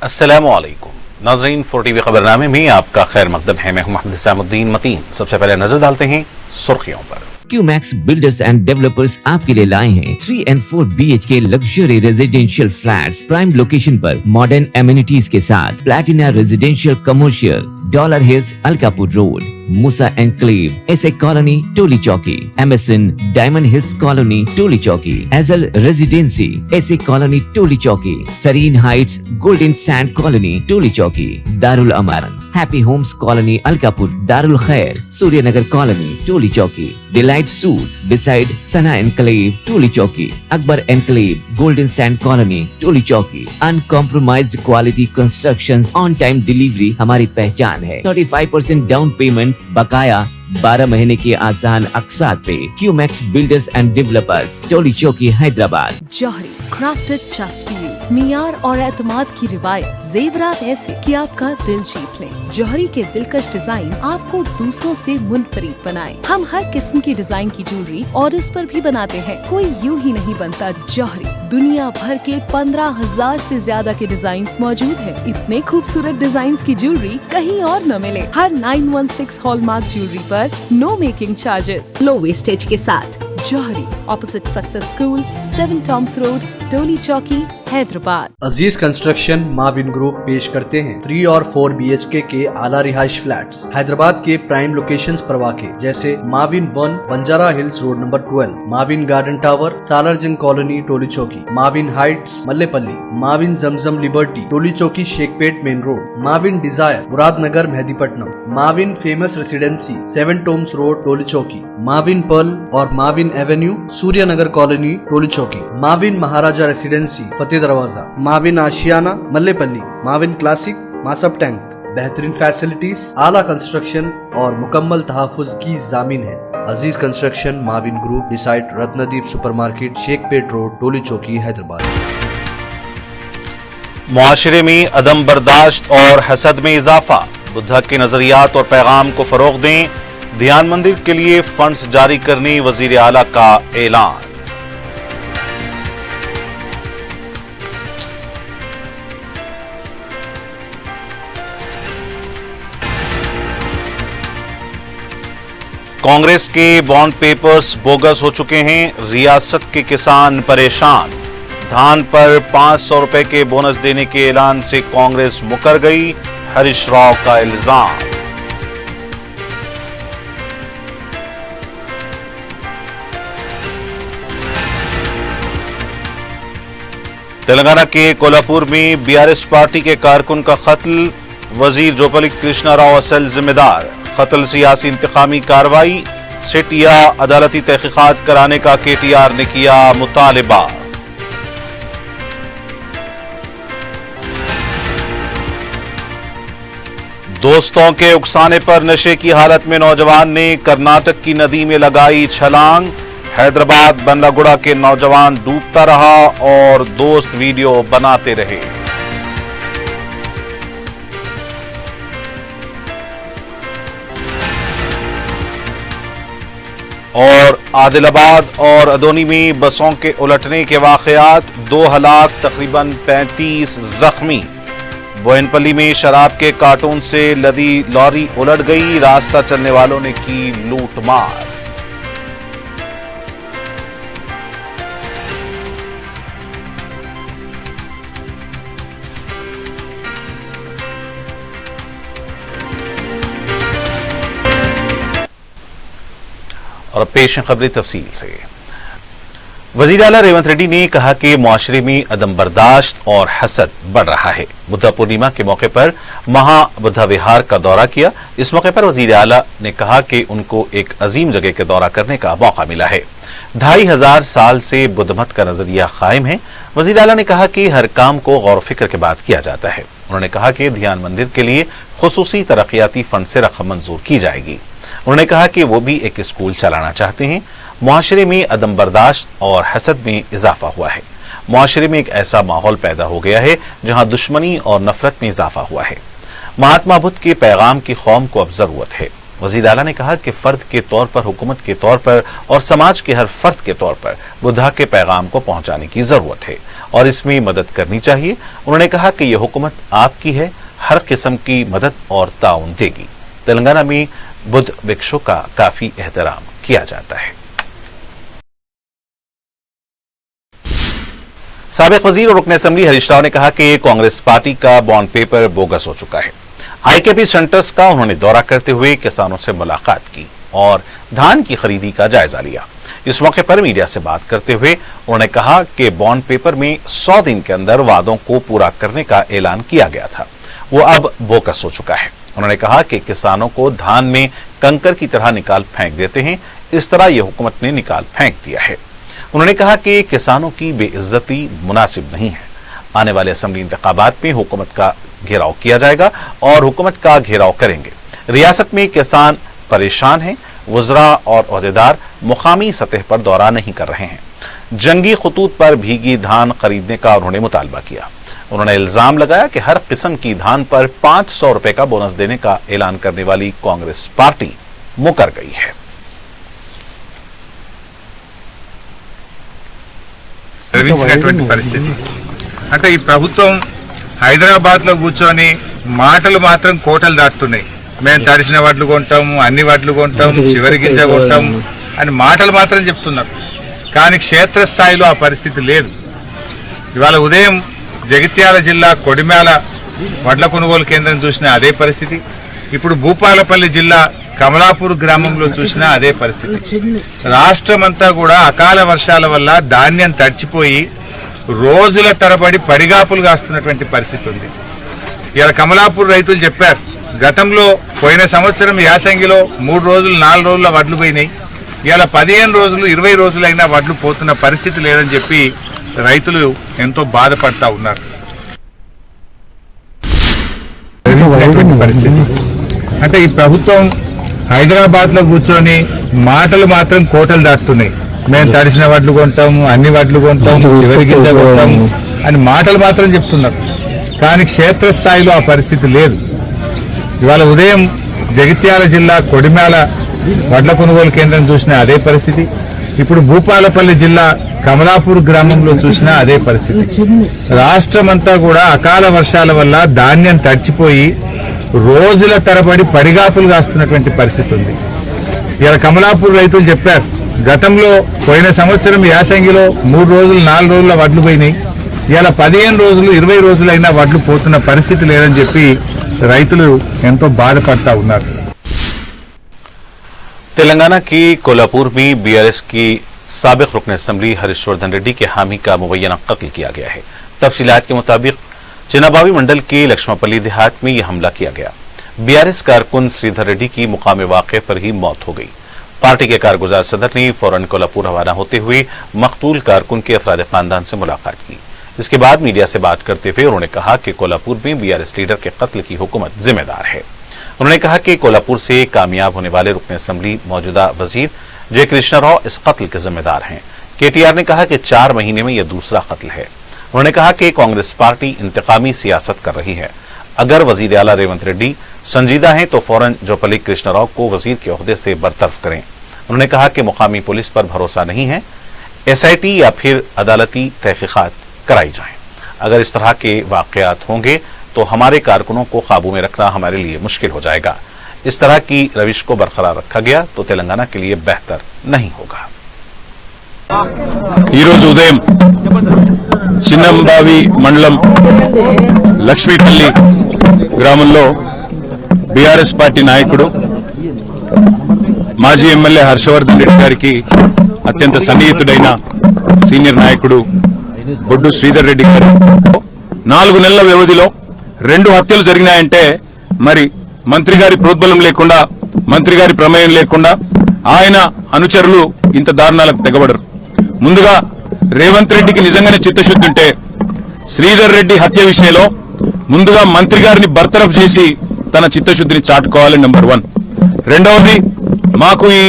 السلام علیکم ناظرین، 4TV خبرنامے میں آپ کا خیر مقدم ہے۔ میں ہوں محمد حسام الدین متین۔ سب سے پہلے نظر ڈالتے ہیں سرخیوں پر۔ QMax بلڈرز اینڈ ڈیولپرز آپ کے لیے لائے ہیں 3 and 4 BHK luxury residential flats prime location پر ماڈرن ایمینٹیز کے ساتھ۔ Platina residential commercial, dollar hills Alkapur road, Musa enclave, S A colony Toli Chowki, MSN diamond hills colony Toli Chowki, ایزل residency S A colony Toli Chowki, سرین heights golden sand colony Toli Chowki, دارالامارن، happy homes colony Alkapur, دارالخیر، سوریہ Nagar colony Toli Chowki, delight suite beside Sana enclave Toli Chowki, Akbar enclave golden sand colony Toli Chowki. Uncompromised quality constructions, on time delivery ہماری پہچان ہے۔ 35% down payment, بقایا 12 مہینے کے آسان اقساط پہ۔ QMax builders and developers, Toli Chowki, Hyderabad. جوہری crafted just for you، معیار اور اعتماد کی روایت، زیورات ایسے کہ آپ کا دل جیت لیں۔ جوہری کے دلکش ڈیزائن آپ کو دوسروں سے منفرد بنائے۔ ہم ہر قسم کی ڈیزائن کی جویلری آرڈرز پر بھی بناتے ہیں، کوئی یوں ہی نہیں بنتا۔ جوہری دنیا بھر کے 15,000 سے زیادہ کے ڈیزائنز موجود ہیں۔ اتنے خوبصورت ڈیزائنز کی جویلری کہیں اور نہ ملے۔ ہر 916 ہال مارک جویلری پر نو میکنگ چارجز، لو ویسٹیج کے ساتھ۔ جوہری، opposite success school, 7 Thomas road, Toli Chowki, Hyderabad. عزیز کنسٹرکشن ماون گروپ پیش کرتے ہیں 3 اور 4 BHK کے اعلیٰ رہائش فلیٹس حیدرآباد کے پرائم لوکیشنز پر واقع، جیسے Mavin 1 Banjara hills road number 12، Mavin garden tower Salar Jung colony Toli چوکی، ماون ہائٹس ملے پلی، ماون زمزم لبرٹی ٹولی چوکی شیخ پیٹ مین روڈ، ماون ڈیزائر مراد نگر مہدی Patnam, ماون famous ریسیڈنسی 7 ٹومس road Toli Chowki, ماون Pearl اور ماون ایونیو سوریہ نگر کالونی ٹولی چوکی، ماون مہاراجہ ریسیڈنسی فتح دروازہ، ماون آشیانہ ملے پلی، ماون کلاسک ماسب ٹینک۔ بہترین فیسلٹیز، اعلیٰ کنسٹرکشن اور مکمل تحفظ کی ضامن ہے۔ عزیز construction ماون group, decide رتندیپ super market, شیخ پیٹ روڈ، ٹولی چوکی، حیدرآباد۔ معاشرے میں عدم برداشت اور حسد میں اضافہ، بدھا کے نظریات اور پیغام کو فروغ دیں، دھیان مندر کے لیے فنڈز جاری کرنے وزیر اعلیٰ کا اعلان۔ کانگریس کے بانڈ پیپرز بوگس ہو چکے ہیں، ریاست کے کسان پریشان، دھان پر 500 روپے کے بونس دینے کے اعلان سے کانگریس مکر گئی، ہریش راؤ کا الزام۔ تلنگانہ کے کولہاپور میں BRS پارٹی کے کارکن کا قتل، وزیر جوپلی کرشنا راؤ اصل ذمہ دار، قتل سیاسی انتقامی کارروائی، سٹ یا عدالتی تحقیقات کرانے کا KTR نے کیا مطالبہ۔ دوستوں کے اکسانے پر نشے کی حالت میں نوجوان نے کرناٹک کی ندی میں لگائی چھلانگ، حیدرآباد بنلا گڑا کے نوجوان ڈوبتا رہا اور دوست ویڈیو بناتے رہے۔ اور عادل آباد اور ادونی میں بسوں کے الٹنے کے واقعات، 2 ہلاک تقریباً 35 زخمی۔ بوئن پلی میں شراب کے کارٹون سے لدی لاری الٹ گئی، راستہ چلنے والوں نے کی لوٹ مار۔ اور پیش ہیں خبریں تفصیل سے۔ وزیر اعلیٰ ریونت ریڈی نے کہا کہ معاشرے میں عدم برداشت اور حسد بڑھ رہا ہے۔ بدھا پورنیما کے موقع پر مہا بدھا وہار کا دورہ کیا۔ اس موقع پر وزیر اعلیٰ نے کہا کہ ان کو ایک عظیم جگہ کا دورہ کرنے کا موقع ملا ہے۔ 2500 سال سے بدھ مت کا نظریہ قائم ہے۔ وزیر اعلیٰ نے کہا کہ ہر کام کو غور و فکر کے بعد کیا جاتا ہے۔ انہوں نے کہا کہ دھیان مندر کے لیے خصوصی ترقیاتی فنڈ سے رقم منظور کی جائے گی۔ انہوں نے کہا کہ وہ بھی ایک اسکول چلانا چاہتے ہیں۔ معاشرے میں عدم برداشت اور حسد میں اضافہ ہوا ہے۔ معاشرے میں ایک ایسا ماحول پیدا ہو گیا ہے جہاں دشمنی اور نفرت میں اضافہ ہوا ہے۔ مہاتما بدھ کے پیغام کی قوم کو اب ضرورت ہے۔ वजीर आला ने कहा कि फर्द के तौर पर, हुकूमत के तौर पर और समाज के हर फर्द के तौर पर बुद्धा के पैगाम को पहुंचाने की जरूरत है और इसमें मदद करनी चाहिए। उन्होंने कहा कि यह हुकूमत आपकी है, हर किस्म की मदद और ताउन देगी। तेलंगाना में बुद्ध भिक्षु का काफी एहतराम किया जाता है। साबिक वजीर और रुकन असेंबली हरीश राव ने कहा कि कांग्रेस पार्टी का बॉन्ड पेपर बोगस हो चुका है। आईकेपी सेंटर्स का उन्होंने दौरा करते हुए किसानों से मुलाकात की और धान की खरीदी का जायजा लिया। इस मौके पर मीडिया से बात करते हुए उन्होंने कहा कि बॉन्ड पेपर में 100 दिन के अंदर वादों को पूरा करने का ऐलान किया गया था, वो अब बोगस हो चुका है। उन्होंने कहा कि किसानों को धान में कंकर की तरह निकाल फेंक देते हैं, इस तरह यह हुकूमत ने निकाल फेंक दिया है। उन्होंने कहा कि किसानों की बेइज्जती मुनासिब नहीं है। आने वाले असेंबली इंतखाबात में हुकूमत का घेराव किया जाएगा और हुकूमत का घेराव करेंगे। रियासत में किसान परेशान हैं, वज़रा और ओहदेदार मुकामी सतह पर दौरा नहीं कर रहे हैं। जंगी खतूत पर भीगी धान खरीदने का उन्होंने मुतालबा किया। उन्होंने इल्जाम लगाया कि हर किस्म की धान पर 500 रुपए का बोनस देने का ऐलान करने वाली कांग्रेस पार्टी मुकर गई है। పరిస్థితి అంటే ఈ ప్రభుత్వం హైదరాబాద్ లో కూర్చొని మాటలు మాత్రం కోటలు దాటుతున్నాయి. మేము తడిసిన వడ్లు కొంటాము, అన్ని వడ్లు కొంటాము, చివరి గింజ కొంటాము అని మాటలు మాత్రం చెప్తున్నారు. కానీ క్షేత్రస్థాయిలో ఆ పరిస్థితి లేదు. ఇవాళ ఉదయం జగిత్యాల జిల్లా కొడిమేల వడ్ల కొనుగోలు కేంద్రం చూసినా అదే పరిస్థితి. ఇప్పుడు భూపాలపల్లి జిల్లా కమలాపూర్ గ్రామంలో చూసినా అదే పరిస్థితి. రాష్ట్రమంతా కూడా అకాల వర్షాల వల్ల ధాన్యం తడిచిపోయి రోజుల తరబడి పడిగాపులు కాస్తున్నటువంటి పరిస్థితి ఉంది. ఇలా కమలాపూర్ రైతులు చెప్పారు, గతంలో పోయిన సంవత్సరం యాసంగిలో 3 రోజులు 4 రోజుల వడ్లు పోయినాయి, ఇలా 15 రోజులు 20 రోజులైనా వడ్లు పోతున్న పరిస్థితి లేదని చెప్పి రైతులు ఎంతో బాధపడతా ఉన్నారు. పరిస్థితి అంటే ఈ ప్రభుత్వం హైదరాబాద్ లో కూర్చొని మాటలు మాత్రం కోటలు దాటుతున్నాయి. మేము తడిసిన వడ్లు కొంటాము, అన్ని వడ్లు కొంటాము, చివరి గింజ కొంటాము అని మాటలు మాత్రం చెప్తున్నారు. కానీ క్షేత్రస్థాయిలో ఆ పరిస్థితి లేదు. ఇవాళ ఉదయం జగిత్యాల జిల్లా కొడిమేల వడ్ల కొనుగోలు కేంద్రం చూసినా అదే పరిస్థితి. ఇప్పుడు భూపాలపల్లి జిల్లా కమలాపూర్ గ్రామంలో చూసినా అదే పరిస్థితి. రాష్ట్రమంతా కూడా అకాల వర్షాల వల్ల ధాన్యం తడిచిపోయి రోజుల తరబడి పడిగాపులు కాస్తున్నటువంటి పరిస్థితి ఉంది. ఇలా కమలాపూర్ రైతులు చెప్పారు, గతంలో పోయిన సంవత్సరం యాసంగిలో 3 రోజులు 4 రోజుల వడ్లు పోయినాయి, ఇలా 15 రోజులు 20 రోజులైనా వడ్లు పోతున్న పరిస్థితి లేదని చెప్పి రైతులు ఎంతో బాధపడతా ఉన్నారు. तेलंगाना की कोल्हापुर में बीआरएस की साबिक रुकन असेंबली हरीशवर्धन रेड्डी के हामी का मुबैना कत्ल किया गया है। तफसीलात के मुताबिक चिनाबावी मंडल के लक्ष्मापल्ली देहात में यह हमला किया गया। बीआरएस कारकुन श्रीधर रेड्डी की मुकाम वाक़े पर ही मौत हो गई। पार्टी के कारगुजार सदर ने फौरन कोल्हापुर रवाना होते हुए मकतूल कारकुन के अफराद खानदान से मुलाकात की। इसके बाद मीडिया से बात करते हुए उन्होंने कहा कि कोल्हापुर में बीआरएस लीडर के कत्ल की हुकूमत जिम्मेदार है। उन्होंने कहा कि कोल्हापुर से कामयाब होने वाले रुकन असेंबली मौजूदा वजीर जे कृष्णा राव इस कत्ल के जिम्मेदार हैं। केटीआर ने कहा कि 4 महीने में यह दूसरा कत्ल है। उन्होंने कहा कि कांग्रेस पार्टी इंतकामी सियासत कर रही है। अगर वजीर आला रेवंत रेड्डी संजीदा हैं तो फौरन जोपल्ली कृष्णा राव को वजीर के ओहदे से बरतरफ करें। उन्होंने कहा कि मुकामी पुलिस पर भरोसा नहीं है, एसआईटी या फिर अदालती तहकीकात कराई जाएं। अगर इस तरह के वाकयात होंगे तो हमारे कारकुनों को काबू में रखना हमारे लिए मुश्किल हो जाएगा। इस तरह की रविश को बरकरार रखा गया तो तेलंगाना के लिए बेहतर नहीं होगा। उदयम చిన్నంబావి మండలం లక్ష్మీపల్లి గ్రామంలో బీఆర్ఎస్ పార్టీ నాయకుడు మాజీ ఎమ్మెల్యే హర్షవర్ధన్ రెడ్డి గారికి అత్యంత సన్నిహితుడైన సీనియర్ నాయకుడు బొడ్డు శ్రీధర్ రెడ్డి గారు 4 నెలల వ్యవధిలో 2 హత్యలు జరిగినాయంటే మరి మంత్రి గారి ప్రోద్బలం లేకుండా, మంత్రి గారి ప్రమేయం లేకుండా ఆయన అనుచరులు ఇంత దారుణాలకు తెగబడరు. ముందుగా రేవంత్ రెడ్డికి నిజంగానే చిత్తశుద్ధి ఉంటే శ్రీధర్ రెడ్డి హత్య విషయంలో ముందుగా మంత్రి గారిని బర్తరఫ్ చేసి తన చిత్తశుద్ధిని చాటుకోవాలి. నెంబర్ 1. రెండవది, మాకు ఈ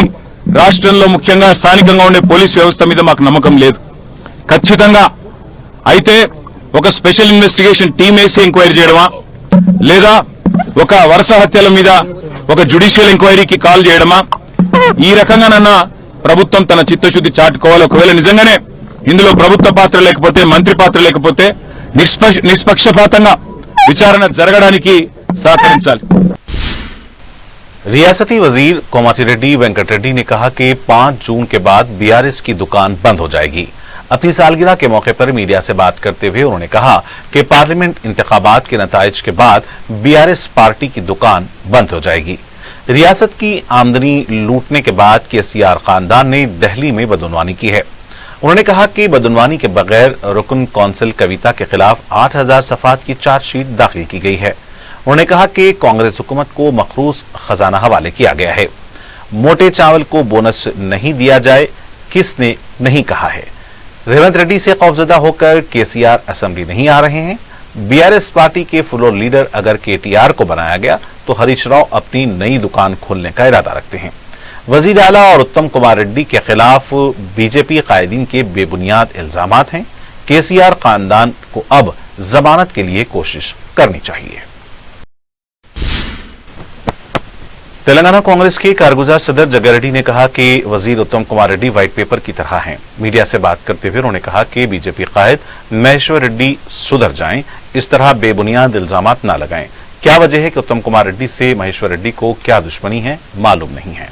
రాష్ట్రంలో ముఖ్యంగా స్థానికంగా ఉండే పోలీస్ వ్యవస్థ మీద మాకు నమ్మకం లేదు. ఖచ్చితంగా అయితే ఒక స్పెషల్ ఇన్వెస్టిగేషన్ టీం వేసి ఎంక్వైరీ చేయడమా, లేదా ఒక వరుస హత్యల మీద ఒక జ్యుడిషియల్ ఎంక్వైరీకి కాల్ చేయడమా? ఈ రకంగానన్నా ప్రభుత్వం తన చిత్తశుద్ధి చాటుకోవాలి. ఒకవేళ నిజంగానే ఇందులో ప్రభుత్వ పాత్ర లేకపోతే, మంత్రి పాత్ర లేకపోతే నిష్పక్షపాతంగా విచారణ జరగడానికి సహకరించాలి. रियासती वजीर कोमाटी रेड्डी वेंकट रेड्डी ने कहा कि 5 जून के बाद बीआरएस की दुकान बंद हो जाएगी। अपनी सालगिरह के मौके पर मीडिया से बात करते हुए उन्होंने कहा कि पार्लियामेंट इंतखाबात के नताइज के बाद बीआरएस पार्टी की दुकान बंद हो जाएगी। रियासत की आमदनी लूटने के बाद केसीआर खानदान ने दिल्ली में बदनवानी की है। उन्होंने कहा कि बदनवानी के बगैर रुकन कौंसिल कविता के खिलाफ 8000 सफात की चार्जशीट दाखिल की गई है। उन्होंने कहा कि कांग्रेस हुकूमत को मखरूज खजाना हवाले किया गया है। मोटे चावल को बोनस नहीं दिया जाए, किसने नहीं कहा है। रेवंत रेड्डी से खौफजदा होकर केसीआर असेंबली नहीं आ रहे हैं। बीआरएस पार्टी के फ्लोर लीडर अगर केटीआर को बनाया गया तो हरीश राव अपनी नई दुकान खोलने का इरादा रखते हैं। वजीर आला और उत्तम कुमार रेड्डी के खिलाफ बीजेपी कायदीन के बेबुनियाद इल्जामात हैं। केसीआर खानदान को अब जमानत के लिए कोशिश करनी चाहिए। तेलंगाना कांग्रेस के कारगुजार सदर जग्गा रेड्डी ने कहा कि वजीर उत्तम कुमार रेड्डी व्हाइट पेपर की तरह हैं। मीडिया से बात करते हुए उन्होंने कहा कि बीजेपी कायद महेश्वर रेड्डी सुधर जाएं, इस तरह बेबुनियाद इल्जामात न लगाएं। क्या वजह है कि उत्तम कुमार रेड्डी से महेश्वर रेड्डी को क्या दुश्मनी है, मालूम नहीं है।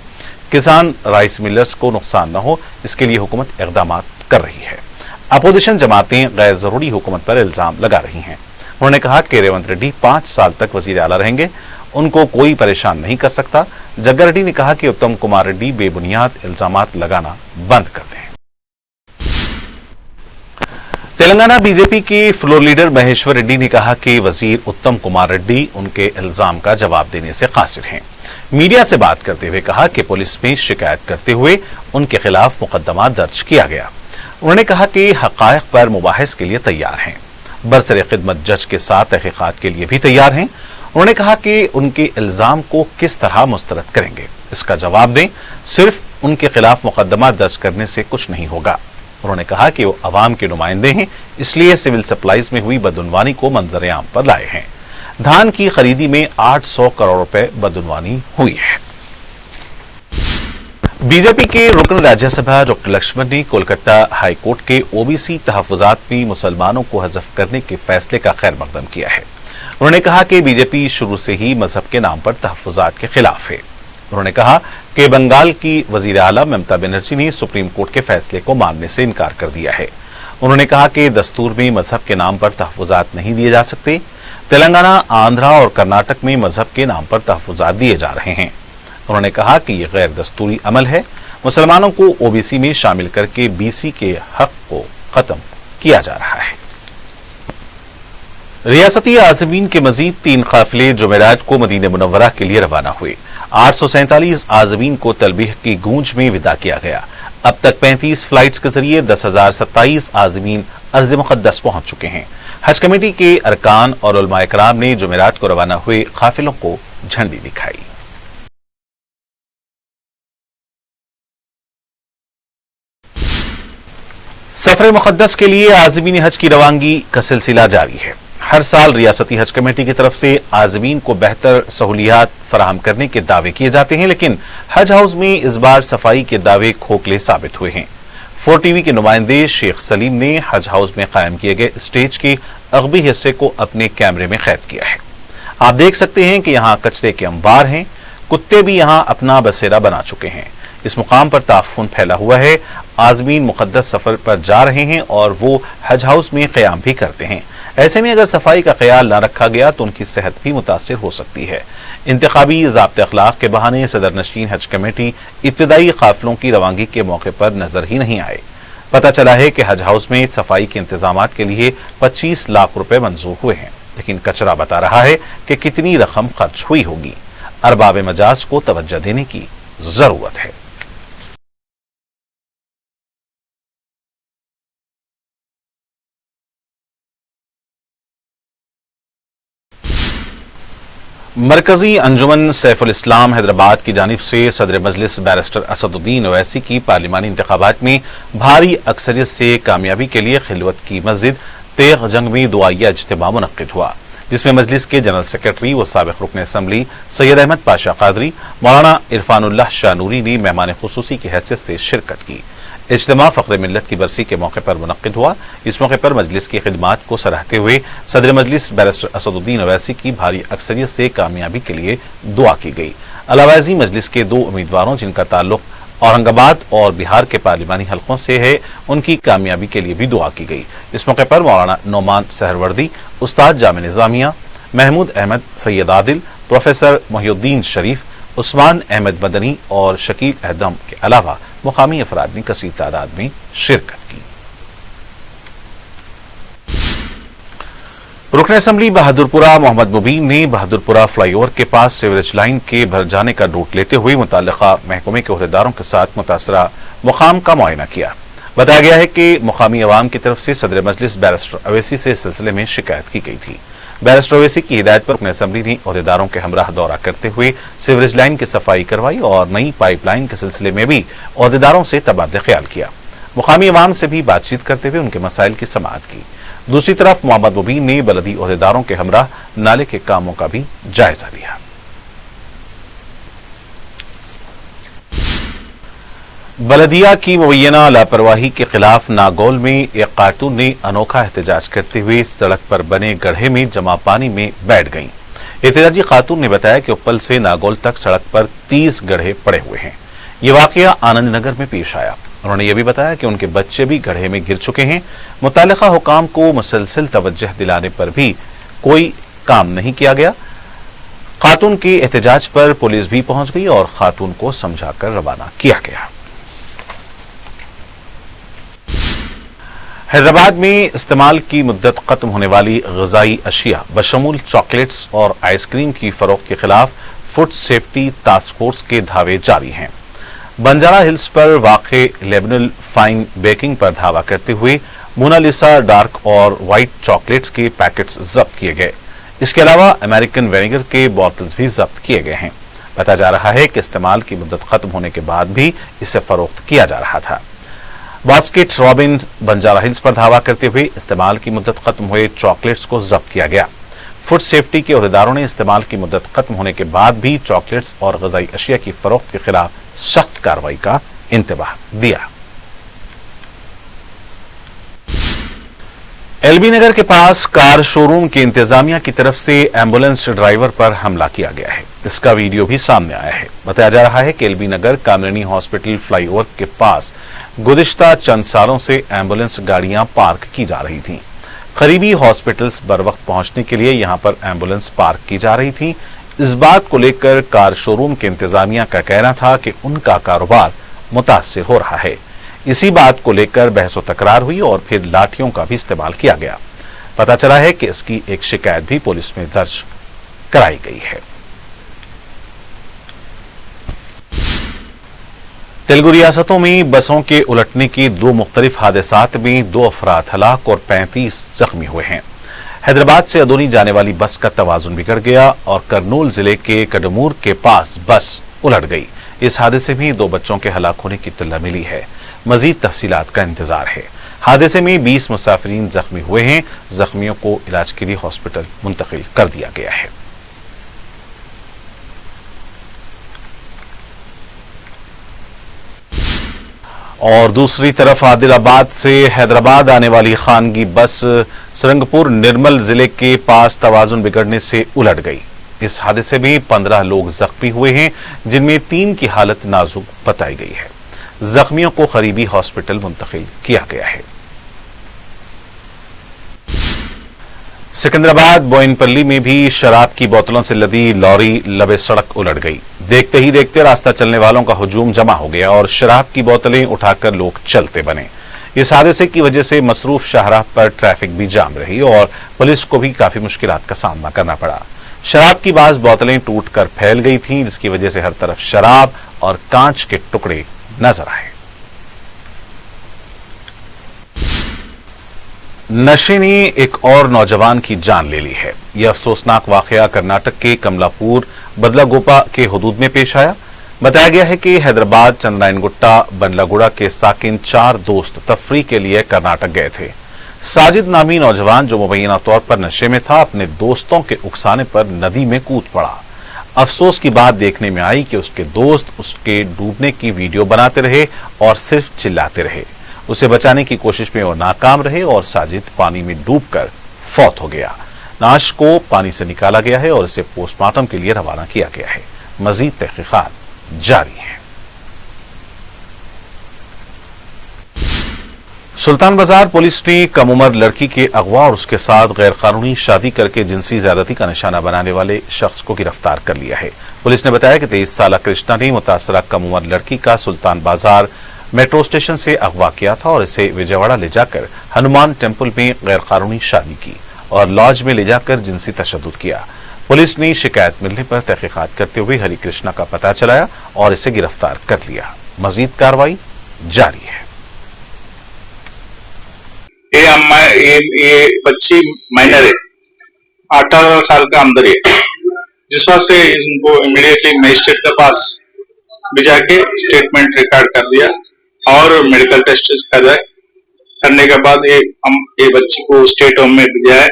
किसान राइस मिलर्स को नुकसान न हो, इसके लिए हुकूमत इकदाम कर रही है। अपोजिशन जमातें गैर जरूरी हुकूमत पर इल्जाम लगा रही हैं। उन्होंने कहा कि रेवंत रेड्डी 5 साल तक वजीर आला रहेंगे, उनको कोई परेशान नहीं कर सकता। जग्गा रेड्डी ने कहा कि उत्तम कुमार रेड्डी बेबुनियाद इल्जामात लगाना बंद कर दें। तेलंगाना बीजेपी के फ्लोर लीडर महेश्वर रेड्डी ने कहा कि वजीर उत्तम कुमार रेड्डी उनके इल्जाम का जवाब देने से कासिर हैं। मीडिया से बात करते हुए कहा कि पुलिस में शिकायत करते हुए उनके खिलाफ मुकदमा दर्ज किया गया। उन्होंने कहा कि हकायक पर मुबाहिस के लिए तैयार हैं, बरसरे खिदमत जज के साथ तहकीकात के लिए भी तैयार हैं। उन्होंने कहा कि उनके इल्जाम को किस तरह मुस्तरद करेंगे, इसका जवाब दें। सिर्फ उनके खिलाफ मुकदमा दर्ज करने से कुछ नहीं होगा। उन्होंने कहा कि वो अवाम के नुमाइंदे हैं, इसलिए सिविल सप्लाईज में हुई बदनवानी को मंजर-ए-आम पर लाए हैं। धान की खरीदी में 800 करोड़ रुपए बदनवानी हुई है। बीजेपी के रुकन राज्यसभा डॉक्टर लक्ष्मण ने कोलकाता हाईकोर्ट के ओबीसी तहफुजात में मुसलमानों को हज़फ करने के फैसले का खैर मकदम किया है। उन्होंने कहा कि बीजेपी शुरू से ही मजहब के नाम पर तहफुजात के खिलाफ है। उन्होंने कहा कि बंगाल की वजीर आला ममता बनर्जी ने सुप्रीम कोर्ट के फैसले को मानने से इनकार कर दिया है। उन्होंने कहा कि दस्तूर में मजहब के नाम पर तहफुजात नहीं दिए जा सकते। तेलंगाना, आंध्रा और कर्नाटक में मजहब के नाम पर तहफुजात दिए जा रहे हैं। उन्होंने कहा कि यह गैर दस्तूरी अमल है। मुसलमानों को ओबीसी में शामिल करके बीसी के हक को खत्म किया जा रहा है। रियासती आज़मीन के मजीद 3 काफिले जुमेरात को मदीना मुनव्वरा के लिए रवाना हुए। 847 आज़मीन को तलबीह की गूंज में विदा किया गया। अब तक 35 फ्लाइट्स के जरिए 10,027 आज़मीन अर्ज़ मुक़द्दस पहुंच चुके हैं। हज कमेटी के अरकान और उलमा इकराम ने जुमेरात को रवाना हुए काफिलों को झंडी दिखाई। सफर मुक़द्दस के लिए आज़मीन हज की रवानगी का सिलसिला जारी है। हर साल रियासती हज कमेटी की तरफ से आज़मीन को बेहतर सहूलियात फराहम करने के दावे किए जाते हैं, लेकिन हज हाउस में इस बार सफाई के दावे खोखले साबित हुए हैं। 4TV के नुमाइंदे शेख सलीम ने हज हाउस में कायम किए गए स्टेज के अगबी हिस्से को अपने कैमरे में कैद किया है। आप देख सकते हैं कि यहाँ कचरे के अंबार हैं। कुत्ते भी यहाँ अपना बसेरा बना चुके हैं। इस मुकाम पर ताफुन फैला हुआ है। आज़मीन मुक़द्दस सफर पर जा रहे हैं और वो हज हाउस में क़याम भी करते हैं। ऐसे में अगर सफाई का ख्याल न रखा गया तो उनकी सेहत भी मुतासिर हो सकती है। इंतखाबी ज़ाब्ते अखलाक के बहाने सदर नशीन हज कमेटी इब्तिदाई काफिलों की रवानगी के मौके पर नजर ही नहीं आए। पता चला है कि हज हाउस में सफाई के इंतजामात के लिए 25 लाख रुपए मंजूर हुए हैं, लेकिन कचरा बता रहा है कि कितनी रकम खर्च हुई होगी। अरबाब मजाज को तवज्जो देने की जरूरत है। मरकजी अंजुमन सैफुल इस्लाम हैदराबाद की जानिब से सदर मजलिस बैरिस्टर असदुद्दीन ओवैसी की पार्लिमानी इंतखाबात में भारी अक्सरियत से कामयाबी के लिए खिलवत की मस्जिद तेग जंग में दुआया इज्तिमा मुनक्किद हुआ। जिसमें मजलिस के जनरल सेक्रेटरी व साबिक रुकन असम्बली सैयद अहमद पाशा कादरी मौलाना इरफानुल्लाह शानूरी ने मेहमान खुसूसी की हैसियत से शिरकत की। इज्तिमा फख्र मिल्लत की बरसी के मौके पर मुनक्किद हुआ। इस मौके पर मजलिस की खिदमात को सराहते हुए सदर मजलिस बैरिस्टर असदुद्दीन अवैसी की भारी अक्सरियत से कामयाबी के लिए दुआ की गई। अलावाजी मजलिस के 2 उम्मीदवारों जिनका ताल्लुक औरंगाबाद और बिहार के पार्लिमानी हलकों से है, उनकी कामयाबी के लिए भी दुआ की गई। इस मौके पर मौलाना नौमान सहरवर्दी, उस्ताद जामे निजामिया, महमूद अहमद, सैयद आदिल, प्रोफेसर मोहिउद्दीन शरीफ, उस्मान अहमद मदनी और शकील अहदम के अलावा मुकामी अफराद ने कसीर तादाद में शिरकत की। रुकन असम्बली बहादुरपुरा मोहम्मद मुबीन ने बहादुरपुरा फ्लाईओवर के पास सीवरेज लाइन के भर जाने का रूट लेते हुए मुताल्लिका महकमे के ओहदेदारों के साथ मुतासरा मुकाम का मुआयना किया। बताया गया है कि मुकामी अवाम की तरफ से सदर मजलिस बैरिस्टर अवैसी से इस सिलसिले में शिकायत की गई थी। बैरिस्टर अवैसी की हिदायत पर रुकन असम्बली ने ओहदेदारों के हमराह दौरा करते हुए सीवरेज लाइन की सफाई करवाई और नई पाइपलाइन के सिलसिले में भी ओहदेदारों से तबादला ख्याल किया। मुकामी अवाम से भी बातचीत करते हुए उनके मसाइल की समाअत की। दूसरी तरफ मोहम्मद मुबीन ने बलदी ओहदेदारों के हमराह नाले के कामों का भी जायजा लिया। बलदिया की मुबैना लापरवाही के खिलाफ नागौल में एक खातून ने अनोखा एहतजाज करते हुए सड़क पर बने गड्ढे में जमा पानी में बैठ गईं। एहतजाजी खातून ने बताया कि उप्पल से नागौल तक सड़क पर 30 गड्ढे पड़े हुए हैं। ये वाकया आनंद नगर में पेश आया। उन्होंने यह भी बताया कि उनके बच्चे भी गड्ढे में गिर चुके हैं। मुताल्लिका हुकाम को मुसलसल तवज्जह दिलाने पर भी कोई काम नहीं किया गया। खातून के एहतजाज पर पुलिस भी पहुंच गई और खातून को समझाकर रवाना किया गया। हैदराबाद में इस्तेमाल की मुद्दत खत्म होने वाली ग़िज़ाई अशिया बशमूल चॉकलेट्स और आइसक्रीम की फरोख्त के खिलाफ फूड सेफ्टी टास्क फोर्स के धावे जारी हैं। बंजारा हिल्स पर वाक़े लेबनल फाइन बेकिंग पर धावा करते हुए मोनालिसा डार्क और व्हाइट चॉकलेट्स के पैकेट्स जब्त किए गए। इसके अलावा अमेरिकन विनेगर के बॉटल्स भी जब्त किए गए हैं। बताया जा रहा है कि इस्तेमाल की मुद्दत खत्म होने के बाद भी इसे फरोख्त किया जा रहा था। बास्केट रॉबिन बंजारा हिल्स पर धावा करते हुए इस्तेमाल की मुद्दत खत्म हुए चॉकलेट्स को जब्त किया गया। फूड सेफ्टी के ओहदेदारों ने इस्तेमाल की मुद्दत खत्म होने के बाद भी चॉकलेट्स और ग़िज़ाई अशिया की फरोख्त के खिलाफ सख्त कार्रवाई का इंतबाह दिया। एलबी नगर के पास कार शोरूम की इंतजामिया की तरफ से एम्बुलेंस ड्राइवर पर हमला किया गया है। इसका वीडियो भी सामने आया है। बताया जा रहा है कि एलबी नगर कामरानी हॉस्पिटल फ्लाईओवर के पास गुज़िश्ता चंद सालों से एम्बुलेंस गाड़ियां पार्क की जा रही थीं। करीबी हॉस्पिटल्स बर वक्त पहुंचने के लिए यहां पर एम्बुलेंस पार्क की जा रही थी। इस बात को लेकर कार शोरूम के इंतजामिया का कहना था कि उनका कारोबार मुतासिर हो रहा है। इसी बात को लेकर बहसो तकरार हुई और फिर लाठियों का भी इस्तेमाल किया गया। पता चला है कि इसकी एक शिकायत भी पुलिस में दर्ज कराई गई है। तेलुगु रियासतों में बसों के उलटने के 2 मुख्तलिफ हादसात में 2 अफराद हलाक और 35 जख्मी हुए हैं। हैदराबाद से अदोनी जाने वाली बस का तवाजुन बिगड़ गया और करनूल जिले के कडमूर के पास बस उलट गई। इस हादसे में 2 बच्चों के हलाक होने की इत्तला मिली है। मजीद तफसीलात का इंतजार है। हादसे में 20 मुसाफिरीन जख्मी हुए हैं। जख्मियों को इलाज के लिए हॉस्पिटल मुंतकिल कर दिया गया है। और दूसरी तरफ आदिलाबाद से हैदराबाद आने वाली खानगी बस सरंगपुर निर्मल जिले के पास तवाजुन बिगड़ने से उलट गई। इस हादसे में 15 लोग जख्मी हुए हैं, जिनमें 3 की हालत नाजुक बताई गई है। जख्मियों को करीबी हॉस्पिटल मुंतकिल किया गया है। सिकंदराबाद बोइनपल्ली में भी शराब की बोतलों से लदी लॉरी लबे सड़क उलट गई। देखते ही देखते रास्ता चलने वालों का हुजूम जमा हो गया और शराब की बोतलें उठाकर लोग चलते बने। इस हादसे की वजह से मसरूफ शाहराह पर ट्रैफिक भी जाम रही और पुलिस को भी काफी मुश्किलात का सामना करना पड़ा। शराब की बाज बोतलें टूटकर फैल गई थीं, जिसकी वजह से हर तरफ शराब और कांच के टुकड़े नजर आए। नशे ने एक और नौजवान की जान ले ली है। यह अफसोसनाक वाकया कर्नाटक के कमलापुर बदलागोपा के हुदूद में पेश आया। बताया गया है कि हैदराबाद चंद्रायन गुट्टा बंडलागुड़ा के साकिन 4 दोस्त तफरी के लिए कर्नाटक गए थे। साजिद नामी नौजवान जो मुबैना तौर पर नशे में था, अपने दोस्तों के उकसाने पर नदी में कूद पड़ा। अफसोस की बात देखने में आई कि उसके दोस्त उसके डूबने की वीडियो बनाते रहे और सिर्फ चिल्लाते रहे। उसे बचाने की कोशिश में वो नाकाम रहे और साजिद पानी में डूबकर फौत हो गया। लाश को पानी से निकाला गया है और इसे पोस्टमार्टम के लिए रवाना किया गया है। मजीद तहकीकात जारी है। सुल्तान बाजार पुलिस ने कम उम्र लड़की के अगवा और उसके साथ गैर कानूनी शादी करके जिनसी ज्यादती का निशाना बनाने वाले शख्स को गिरफ्तार कर लिया है। पुलिस ने बताया कि 23 साल कृष्णा ने मुतासरा कम उम्र लड़की का सुल्तान बाजार मेट्रो स्टेशन से अगवा किया था और इसे विजयवाड़ा ले जाकर हनुमान टेम्पल में गैर कानूनी शादी की और लॉज में ले जाकर जिनसी तशद्दुद किया। पुलिस ने शिकायत मिलने पर तहकीकात करते हुए हरि कृष्णा का पता चलाया और इसे गिरफ्तार कर लिया। मजीद कार्रवाई जारी है। ये बच्ची माइनर है, 18 साल का अंदर है, जिस वजह से इनको इमीडिएटली मजिस्ट्रेट के पास भिजा के स्टेटमेंट रिकॉर्ड कर दिया और मेडिकल टेस्ट करने के बाद हम ये बच्ची को स्टेट होम में भिजा है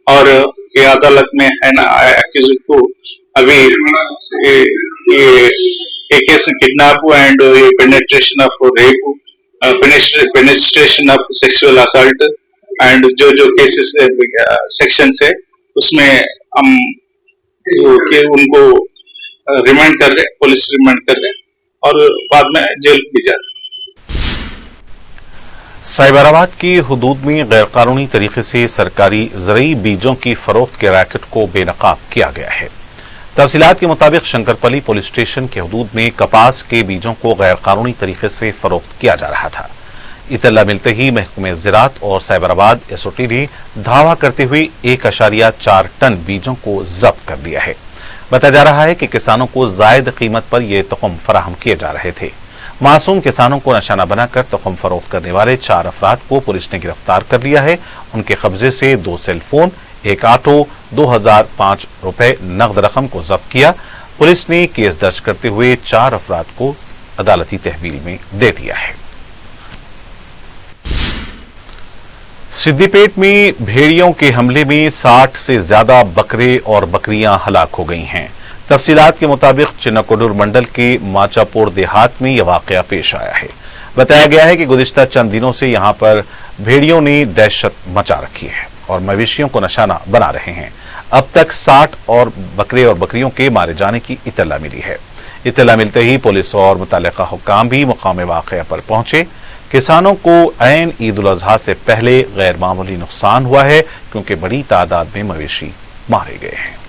और ये अदालत में है ना एक्यूज को अभी ये case kidnap and penetration of rape, penetration of sexual assault and जो केसेस सेक्शन है उसमें हम उनको रिमांड कर रहे, पुलिस रिमांड कर रहे और बाद में जेल भेजा। साइबराबाद की हुदूद में गैर कानूनी तरीके से सरकारी ज़रई बीजों की फरोख्त के रैकेट को बेनकाब किया गया है। तफसीलात के मुताबिक शंकरपली पुलिस स्टेशन के हुदूद में कपास के बीजों को गैर कानूनी तरीके से फरोख्त किया जा रहा था। इत्तला मिलते ही महकमे ज़राअत और साइबराबाद एसओटी ने धावा करते हुए 1.4 टन बीजों को जब्त कर लिया है। बताया जा रहा है कि किसानों को जायद कीमत पर यह तुखम फराहम किए जा रहे थे। मासूम किसानों को निशाना बनाकर तुखम फरोख्त करने वाले 4 अफराद को पुलिस ने गिरफ्तार कर लिया है। उनके कब्जे से 2 सेल फोन, एक ऑटो, 2005 रुपए नकद रकम को जब्त किया। पुलिस ने केस दर्ज करते हुए 4 अफराद को अदालती तहवील में दे दिया है। सिद्दीपेट में भेड़ियों के हमले में 60 से ज्यादा बकरे और बकरियां हलाक हो गई हैं। तफसीलात के मुताबिक चिन्नकोडुर मंडल के माचापुर देहात में यह वाकया पेश आया है। बताया गया है कि गुज़िश्ता चंद दिनों से यहां पर भेड़ियों ने दहशत मचा रखी है और मवेशियों को निशाना बना रहे हैं। अब तक 60 और बकरे और बकरियों के मारे जाने की इत्तला मिली है। इत्तला मिलते ही पुलिस और मुतल्लिका हुक्काम भी मकाम वाक़या पर पहुंचे। किसानों को ऐन ईद उल अज़हा से पहले गैर मामूली नुकसान हुआ है क्योंकि बड़ी तादाद में मवेशी मारे गए हैं।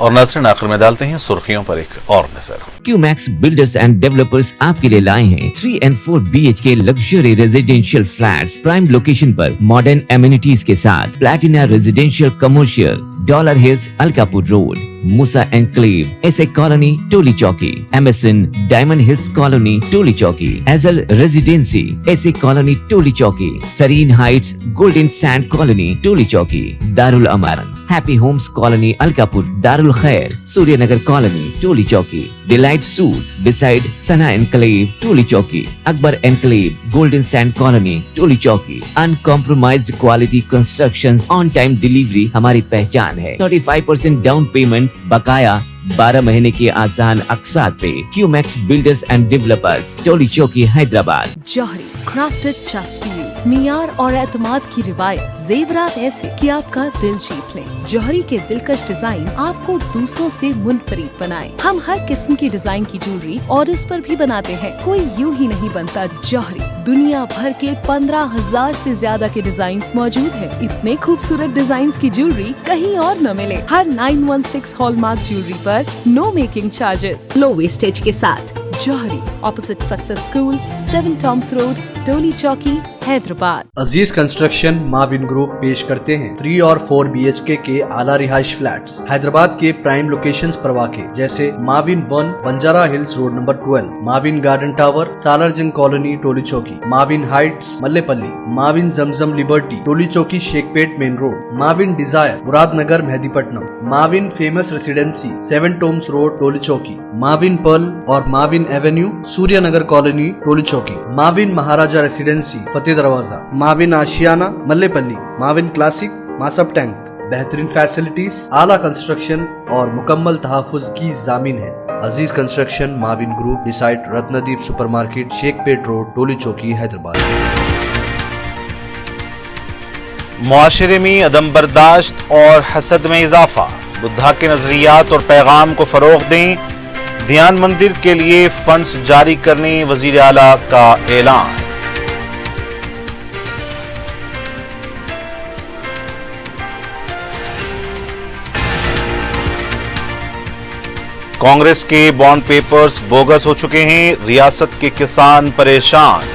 और नजर आखिर में डालते हैं सुर्खियों पर एक और नजर। क्यूमैक्स बिल्डर्स एंड डेवलपर्स आपके लिए लाए हैं 3 and 4 BHK luxury residential flats prime location पर मॉडर्न एमिनिटीज के साथ। Platina residential commercial, dollar hills Alkapur road, Musa enclave, S A colony Toli Chowki, M S N diamond hills colony Toli Chowki, एजल residency S A colony Toli Chowki, सरीन heights golden sand colony Toli Chowki, दारुल अमारन हैप्पी होम्स कॉलोनी अलकापुर, दारुल खैर Suryanagar colony Toli Chowki, delight suite beside Sana enclave Toli Chowki, Akbar enclave golden sand colony Toli चौकी। Uncompromised quality constructions, on time delivery हमारी पहचान है। 35% डाउन पेमेंट, बकाया 12 महीने की आसान अक़सात पे। QMax builders and developers, Toli Chowki, Hyderabad. Johri crafted just for you, मियार और एतमाद की रिवायत, जेवरात ऐसे कि आपका दिल जीत लें। जौहरी के दिलकश डिजाइन आपको दूसरों से मुनफरिद बनाए। हम हर किस्म की डिजाइन की ज्वेलरी ऑर्डर्स पर भी बनाते हैं, कोई यूं ही नहीं बनता। जौहरी दुनिया भर के 15,000 से ज्यादा के डिजाइन मौजूद है। इतने खूबसूरत डिजाइन की ज्वेलरी कहीं और न मिले। हर 916 हॉलमार्क ज्वेलरी पर no making charges, low wastage के साथ। जौहरी opposite success school, 7 Toms road, Toli Chowki, Hyderabad. Aziz construction Mavin group पेश करते हैं 3 और 4 BHK के आला रिहाइश फ्लैट्स हैदराबाद के प्राइम लोकेशंस पर वाक़े, जैसे Mavin 1 Banjara hills road number 12, Mavin garden tower Salarjung colony Toli Chowki, Mavin heights Mallepally, Mavin Zamzam liberty Toli Chowki Shaikpet main road, Mavin desire Muradnagar Mehdipatnam, Mavin famous residency 7 Toms road Toli Chowki, Mavin pearl और Mavin avenue Suryanagar colony Toli Chowki, Mavin Maharaja residency Fateh Darwaza, Mavin Ashiana Mallepally, Mavin classic Masab tank. बेहतरीन facilities, आला construction और मुकम्मल तहफ़्फ़ुज़ की ज़ामिन है। Aziz construction Mavin group beside Ratnadeep supermarket Shaikpet road Toli Chowki Hyderabad. मुआशरे में अदम बर्दाश्त और हसद में इजाफा, बुद्धा के नजरियात और पैगाम को फरोग दें, ध्यान मंदिर के लिए फंड्स जारी करने वजीर आला का ऐलान। कांग्रेस के बॉन्ड पेपर्स बोगस हो चुके हैं, रियासत के किसान परेशान,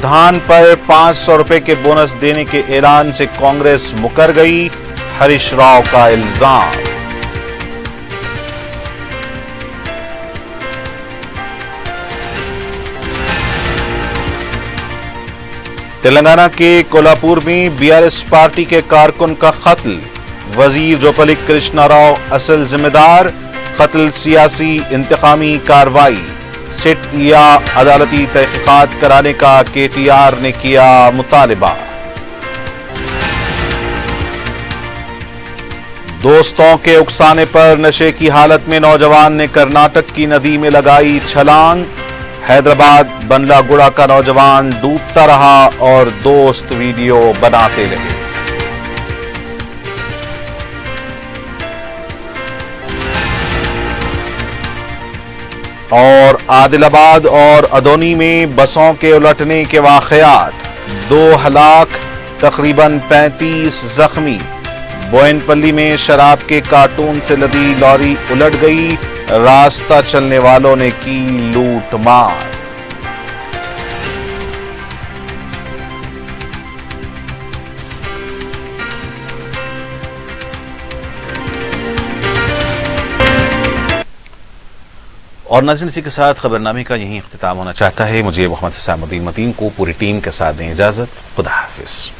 धान पर 500 रुपए के बोनस देने के ऐलान से कांग्रेस मुकर गई, हरीश राव का इल्जाम। तेलंगाना के कोल्हापुर में बीआरएस पार्टी के कारकुन का कत्ल, वजीर जोपली कृष्णा राव असल जिम्मेदार, कत्ल सियासी इंतकामी कार्रवाई, सिट या अदालती तहकीकात कराने का केटीआर ने किया मुतालिबा। दोस्तों के उकसाने पर नशे की हालत में नौजवान ने कर्नाटक की नदी में लगाई छलांग, हैदराबाद बंडलागुड़ा का नौजवान डूबता रहा और दोस्त वीडियो बनाते रहे। और आदिलाबाद और अदोनी में बसों के उलटने के वाकयात, 2 हलाक तकरीबन 35 जख्मी, बोयनपल्ली में शराब के कार्टून से लदी लॉरी उलट गई, रास्ता चलने वालों ने की लूट मार। और नाज़रीन, इसी के साथ खबरनामे का यहीं इख्तिताम होना चाहता है। मुझे मोहम्मद हुसैन मदीन को पूरी टीम के साथ दें इजाजत। खुदा हाफिज।